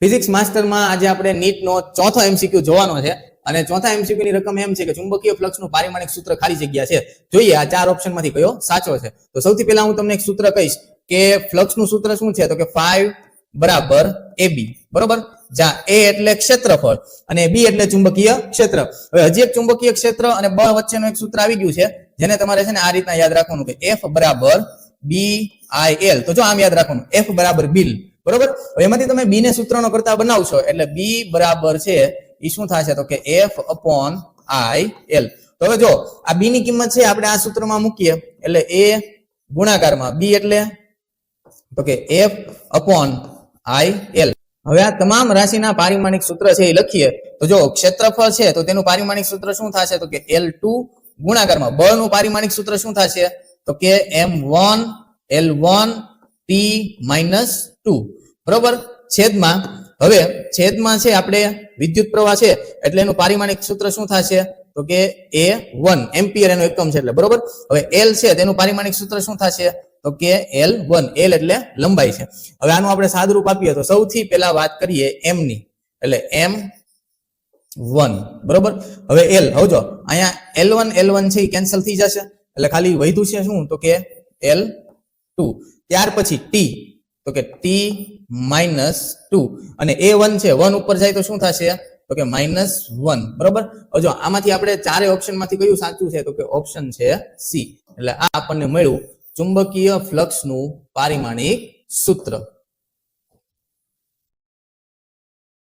Physics માસ્ટરમાં આજે આપણે નીટનો ચોથો એમસીક્યુ જોવાનો છે અને ચોથા એમસીક્યુ ની રકમ એમ છે કે ચુંબકીય ફ્લક્સનું પારિમાણિક સૂત્ર ખાલી જગ્યા છે. જોઈએ આ ચાર ઓપ્શનમાંથી કયો સાચો છે. તો સૌથી પહેલા હું તમને એક સૂત્ર કહીશ કે ફ્લક્સનું સૂત્ર શું છે, તો કે ∅ બરાબર AB, બરોબર. જ્યાં A એટલે ક્ષેત્રફળ અને B એટલે ચુંબકીય ક્ષેત્ર. હવે હજી એક ચુંબકીય ક્ષેત્ર અને બળ વચ્ચેનું એક સૂત્ર આવી ગયું છે જેને તમારે છે ને આ રીતના યાદ રાખવાનું કે F બરાબર BIL. તો જો આમ યાદ રાખવાનું F બરાબર બિલ, બરોબર. હવે એમાંથી તમે B ને સૂત્રનો કરતા બનાવશો એટલે B બરાબર છે એ શું થશે તો કે F upon IL. તો હવે જો આ B ની કિંમત છે આપણે આ સૂત્રમાં મૂકીએ એટલે A ગુણાકારમાં B એટલે તો કે F upon IL. હવે આ તમામ રાશિના પારિમાણિક સૂત્ર છે એ લખીએ તો જો ક્ષેત્રફળ છે તો તેનું પારિમાણિક સૂત્ર શું થશે તો કે L2 ગુણાકારમાં બળનું પારિમાણિક સૂત્ર શું થશે તો કે M1 L1 T - 2, બરોબર. છેદમાં હવે છેદમાં છે આપણે વિદ્યુત પ્રવાહ છે એટલે એનું પારિમાણિક સૂત્ર શું થશે તો કે A1 એમ્પિયર એનો એકમ છે એટલે, બરોબર. હવે L છે તેનું પારિમાણિક સૂત્ર શું થશે તો કે L1, L એટલે લંબાઈ છે. હવે આનું આપણે સાદુરૂપ આપીએ તો સૌથી પહેલા વાત કરીએ M ની એટલે M1, બરોબર. હવે L, હવે જો અહીંયા L1 છે એ કેન્સલ થઈ જશે એટલે ખાલી વધ્યું છે શું તો કે L2. ત્યાર પછી T તો કે T - 2 અને A1 છે 1 ઉપર જાય તો શું થશે તો કે -1, બરોબર. હવે જો આમાંથી આપણે ચારે ઓપ્શન માંથી કયું સાચું છે તો કે ઓપ્શન છે C. એટલે આ આપણને મળ્યું ચુંબકીય ફ્લક્સનું પારિમાણિક સૂત્ર.